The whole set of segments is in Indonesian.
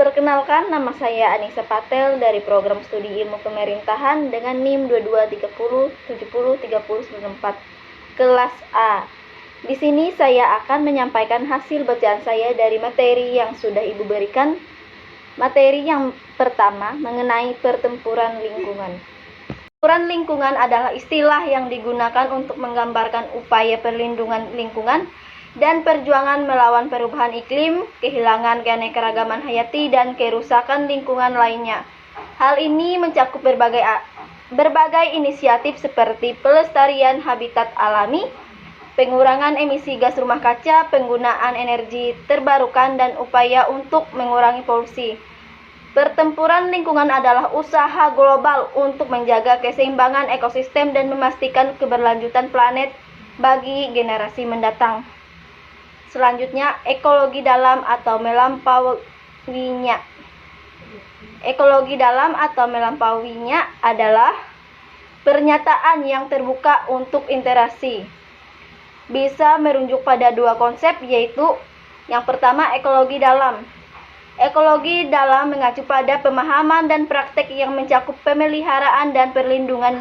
Perkenalkan, nama saya Anissa Patel dari Program Studi Ilmu Pemerintahan dengan NIM 2230703094 kelas A. Di sini saya akan menyampaikan hasil bacaan saya dari materi yang sudah Ibu berikan. Materi yang pertama mengenai pertempuran lingkungan. Pertempuran lingkungan adalah istilah yang digunakan untuk menggambarkan upaya perlindungan lingkungan dan perjuangan melawan perubahan iklim, kehilangan keanekaragaman hayati, dan kerusakan lingkungan lainnya. Hal ini mencakup berbagai inisiatif seperti pelestarian habitat alami, pengurangan emisi gas rumah kaca, penggunaan energi terbarukan, dan upaya untuk mengurangi polusi. Pertempuran lingkungan adalah usaha global untuk menjaga keseimbangan ekosistem dan memastikan keberlanjutan planet bagi generasi mendatang. Selanjutnya, ekologi dalam atau melampauinya. Ekologi dalam atau melampauinya adalah pernyataan yang terbuka untuk interaksi. Bisa merujuk pada dua konsep, yaitu yang pertama ekologi dalam. Ekologi dalam mengacu pada pemahaman dan praktek yang mencakup pemeliharaan dan perlindungan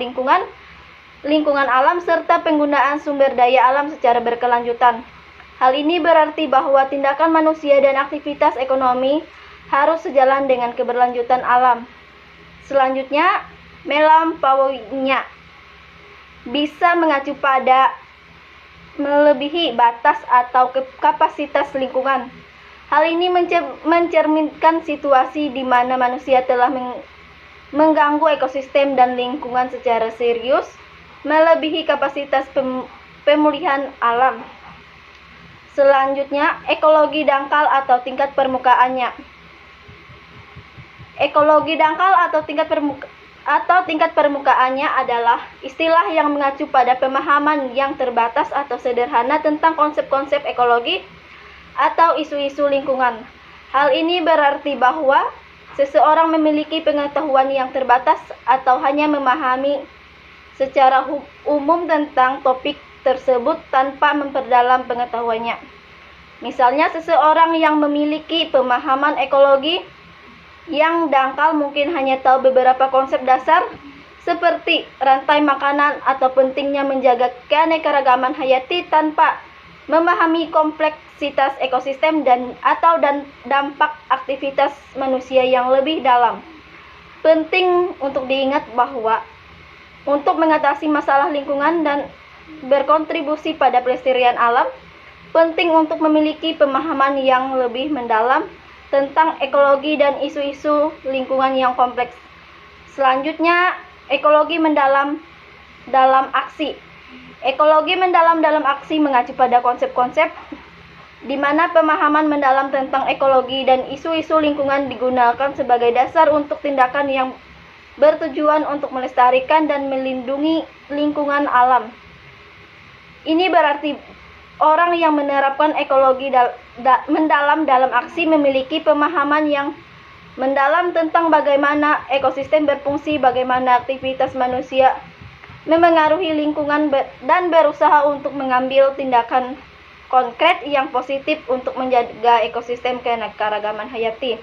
lingkungan alam serta penggunaan sumber daya alam secara berkelanjutan. Hal ini berarti bahwa tindakan manusia dan aktivitas ekonomi harus sejalan dengan keberlanjutan alam. Selanjutnya, melampauinya bisa mengacu pada melebihi batas atau kapasitas lingkungan. Hal ini mencerminkan situasi di mana manusia telah mengganggu ekosistem dan lingkungan secara serius, melebihi kapasitas pemulihan alam. Selanjutnya, ekologi dangkal atau tingkat permukaannya. Ekologi dangkal atau tingkat permukaannya adalah istilah yang mengacu pada pemahaman yang terbatas atau sederhana tentang konsep-konsep ekologi atau isu-isu lingkungan. Hal ini berarti bahwa seseorang memiliki pengetahuan yang terbatas atau hanya memahami secara umum tentang topik tersebut tanpa memperdalam pengetahuannya. Misalnya, seseorang yang memiliki pemahaman ekologi yang dangkal mungkin hanya tahu beberapa konsep dasar seperti rantai makanan atau pentingnya menjaga keanekaragaman hayati tanpa memahami kompleksitas ekosistem dan dampak aktivitas manusia yang lebih dalam. Penting untuk diingat bahwa untuk mengatasi masalah lingkungan dan berkontribusi pada pelestarian alam, penting untuk memiliki pemahaman yang lebih mendalam tentang ekologi dan isu-isu lingkungan yang kompleks. Selanjutnya, ekologi mendalam dalam aksi. Ekologi mendalam dalam aksi mengacu pada konsep-konsep di mana pemahaman mendalam tentang ekologi dan isu-isu lingkungan digunakan sebagai dasar untuk tindakan yang bertujuan untuk melestarikan dan melindungi lingkungan alam. Ini berarti orang yang menerapkan ekologi mendalam dalam aksi memiliki pemahaman yang mendalam tentang bagaimana ekosistem berfungsi, bagaimana aktivitas manusia memengaruhi lingkungan dan berusaha untuk mengambil tindakan konkret yang positif untuk menjaga ekosistem keanekaragaman hayati.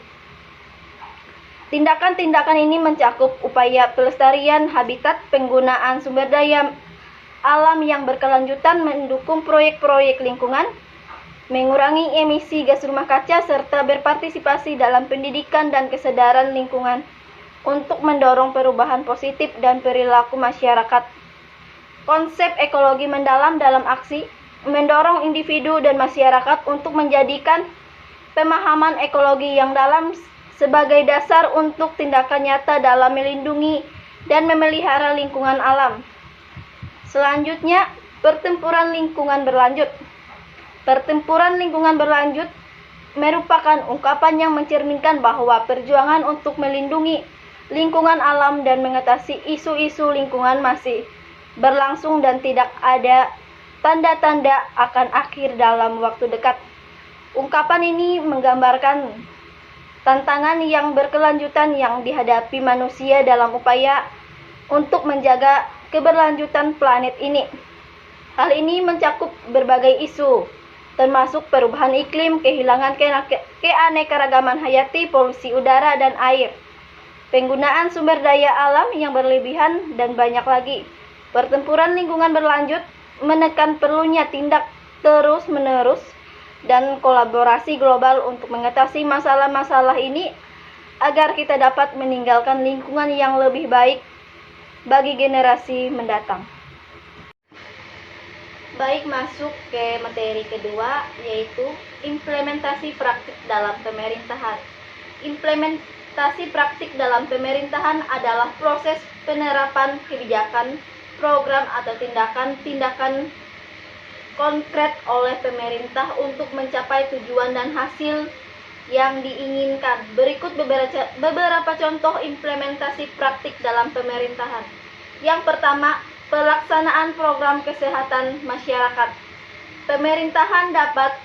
Tindakan-tindakan ini mencakup upaya pelestarian habitat, penggunaan sumber daya alam yang berkelanjutan, mendukung proyek-proyek lingkungan, mengurangi emisi gas rumah kaca, serta berpartisipasi dalam pendidikan dan kesadaran lingkungan untuk mendorong perubahan positif dan perilaku masyarakat. Konsep ekologi mendalam dalam aksi mendorong individu dan masyarakat untuk menjadikan pemahaman ekologi yang dalam sebagai dasar untuk tindakan nyata dalam melindungi dan memelihara lingkungan alam. Selanjutnya, pertempuran lingkungan berlanjut. Pertempuran lingkungan berlanjut merupakan ungkapan yang mencerminkan bahwa perjuangan untuk melindungi lingkungan alam dan mengatasi isu-isu lingkungan masih berlangsung dan tidak ada tanda-tanda akan akhir dalam waktu dekat. Ungkapan ini menggambarkan tantangan yang berkelanjutan yang dihadapi manusia dalam upaya untuk menjaga keberlanjutan planet ini. Hal ini mencakup berbagai isu, termasuk perubahan iklim, kehilangan keanekaragaman hayati, polusi udara dan air, penggunaan sumber daya alam yang berlebihan, dan banyak lagi. Pertempuran lingkungan berlanjut, menekan perlunya tindak terus-menerus dan kolaborasi global untuk mengatasi masalah-masalah ini agar kita dapat meninggalkan lingkungan yang lebih baik bagi generasi mendatang. Baik, masuk ke materi kedua, yaitu implementasi praktik dalam pemerintahan. Implementasi praktik dalam pemerintahan adalah proses penerapan kebijakan, program atau tindakan konkret oleh pemerintah untuk mencapai tujuan dan hasil yang diinginkan. Berikut beberapa contoh implementasi praktik dalam pemerintahan. Yang pertama, pelaksanaan program kesehatan masyarakat. Pemerintahan dapat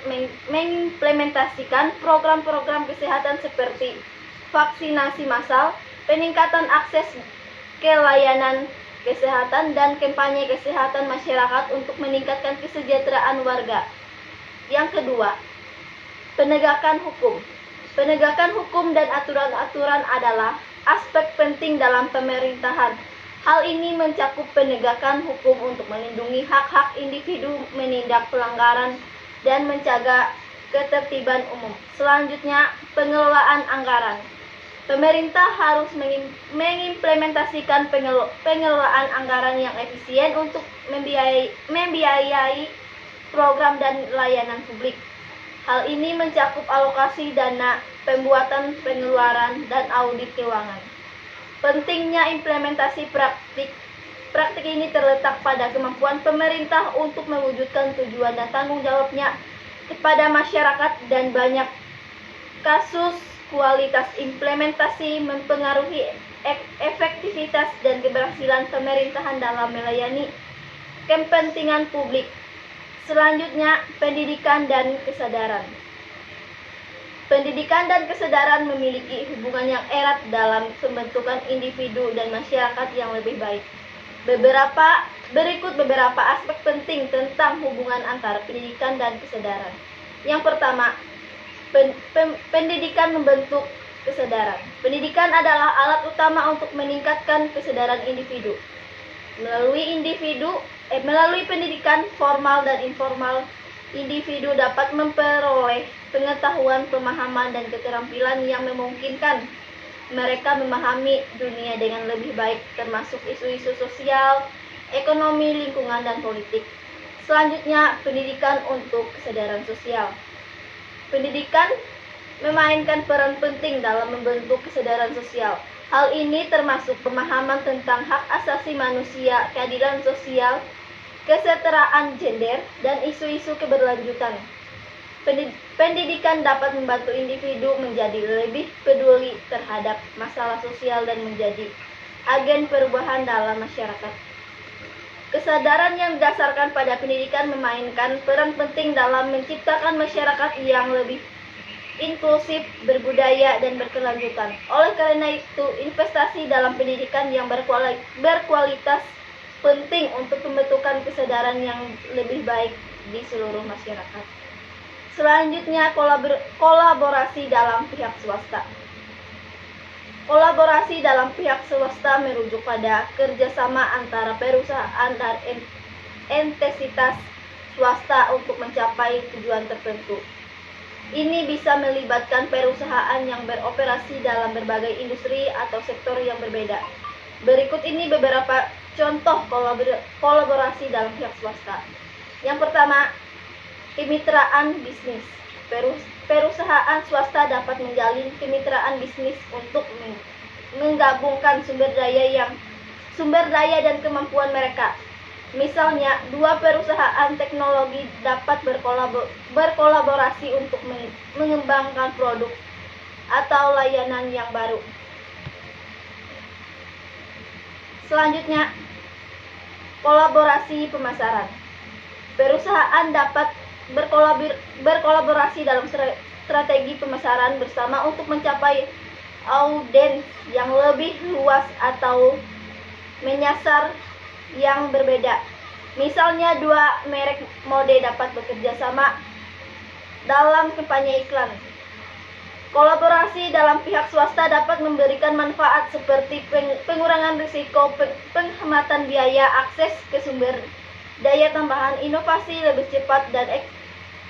mengimplementasikan program-program kesehatan seperti vaksinasi massal, peningkatan akses ke layanan kesehatan, dan kampanye kesehatan masyarakat untuk meningkatkan kesejahteraan warga. Yang kedua, penegakan hukum. Penegakan hukum dan aturan-aturan adalah aspek penting dalam pemerintahan. Hal ini mencakup penegakan hukum untuk melindungi hak-hak individu, menindak pelanggaran, dan menjaga ketertiban umum. Selanjutnya, pengelolaan anggaran. Pemerintah harus mengimplementasikan pengelolaan anggaran yang efisien untuk membiayai program dan layanan publik. Hal ini mencakup alokasi dana, pembuatan pengeluaran, dan audit keuangan. Pentingnya implementasi praktik ini terletak pada kemampuan pemerintah untuk mewujudkan tujuan dan tanggung jawabnya kepada masyarakat, dan banyak kasus kualitas implementasi mempengaruhi efektivitas dan keberhasilan pemerintahan dalam melayani kepentingan publik. Selanjutnya, pendidikan dan kesadaran. Pendidikan dan kesadaran memiliki hubungan yang erat dalam pembentukan individu dan masyarakat yang lebih baik. Berikut beberapa aspek penting tentang hubungan antara pendidikan dan kesadaran. Yang pertama, pendidikan membentuk kesadaran. Pendidikan adalah alat utama untuk meningkatkan kesadaran individu. Melalui pendidikan formal dan informal, individu dapat memperoleh pengetahuan, pemahaman, dan keterampilan yang memungkinkan mereka memahami dunia dengan lebih baik, termasuk isu-isu sosial, ekonomi, lingkungan, dan politik. Selanjutnya, pendidikan untuk kesadaran sosial. Pendidikan memainkan peran penting dalam membentuk kesadaran sosial. Hal ini termasuk pemahaman tentang hak asasi manusia, keadilan sosial, kesetaraan gender, dan isu-isu keberlanjutan. Pendidikan dapat membantu individu menjadi lebih peduli terhadap masalah sosial dan menjadi agen perubahan dalam masyarakat. Kesadaran yang didasarkan pada pendidikan memainkan peran penting dalam menciptakan masyarakat yang lebih inklusif, berbudaya, dan berkelanjutan. Oleh karena itu, investasi dalam pendidikan yang berkualitas penting untuk pembentukan kesadaran yang lebih baik di seluruh masyarakat. Selanjutnya, kolaborasi dalam pihak swasta. Kolaborasi dalam pihak swasta merujuk pada kerjasama antara perusahaan dan entitas swasta untuk mencapai tujuan tertentu. Ini bisa melibatkan perusahaan yang beroperasi dalam berbagai industri atau sektor yang berbeda. Berikut ini beberapa contoh kolaborasi dalam pihak swasta. Yang pertama, kemitraan bisnis. Perusahaan swasta dapat menjalin kemitraan bisnis untuk menggabungkan sumber daya dan kemampuan mereka. Misalnya, dua perusahaan teknologi dapat berkolaborasi untuk mengembangkan produk atau layanan yang baru. Selanjutnya, kolaborasi pemasaran. Perusahaan dapat berkolaborasi dalam strategi pemasaran bersama untuk mencapai audiens yang lebih luas atau menyasar yang berbeda. Misalnya, dua merek mode dapat bekerja sama dalam kampanye iklan. Kolaborasi dalam pihak swasta dapat memberikan manfaat seperti pengurangan risiko, penghematan biaya, akses ke sumber daya tambahan, inovasi lebih cepat, dan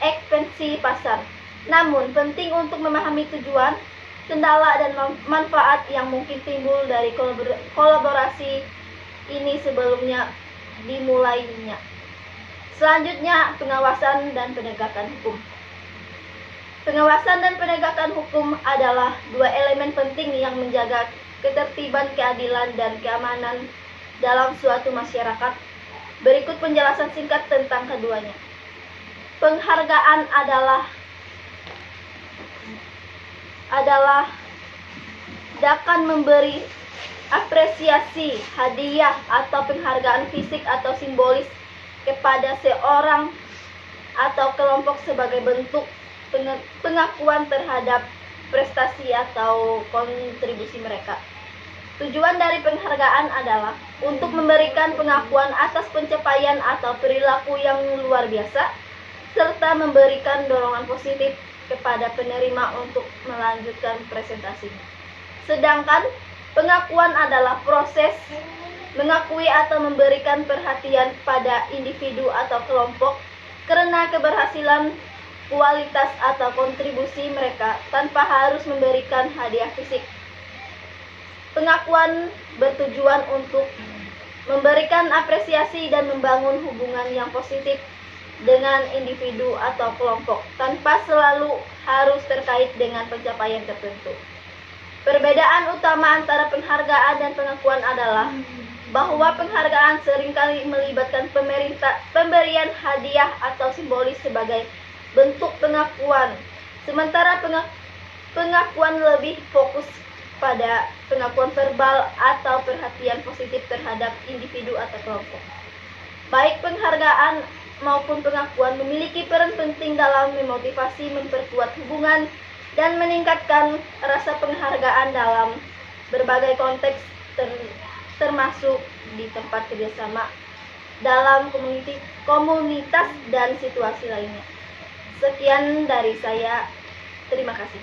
ekspansi pasar. Namun, penting untuk memahami tujuan, kendala, dan manfaat yang mungkin timbul dari kolaborasi ini sebelumnya dimulainya. Selanjutnya, pengawasan dan penegakan hukum. Pengawasan dan penegakan hukum adalah dua elemen penting yang menjaga ketertiban, keadilan, dan keamanan dalam suatu masyarakat. Berikut penjelasan singkat tentang keduanya. Penghargaan adalah akan memberi apresiasi, hadiah, atau penghargaan fisik atau simbolis kepada seorang atau kelompok sebagai bentuk pengakuan terhadap prestasi atau kontribusi mereka. Tujuan dari penghargaan adalah untuk memberikan pengakuan atas pencapaian atau perilaku yang luar biasa, serta memberikan dorongan positif kepada penerima untuk melanjutkan presentasinya. Sedangkan pengakuan adalah proses mengakui atau memberikan perhatian pada individu atau kelompok karena keberhasilan, kualitas, atau kontribusi mereka tanpa harus memberikan hadiah fisik. Pengakuan bertujuan untuk memberikan apresiasi dan membangun hubungan yang positif dengan individu atau kelompok tanpa selalu harus terkait dengan pencapaian tertentu. Perbedaan utama antara penghargaan dan pengakuan adalah bahwa penghargaan seringkali melibatkan pemberian hadiah atau simbolis sebagai bentuk pengakuan, sementara pengakuan lebih fokus pada pengakuan verbal atau perhatian positif terhadap individu atau kelompok. Baik penghargaan maupun pengakuan memiliki peran penting dalam memotivasi, memperkuat hubungan, dan meningkatkan rasa penghargaan dalam berbagai konteks termasuk di tempat kerjasama, dalam komunitas, dan situasi lainnya. Sekian dari saya. Terima kasih.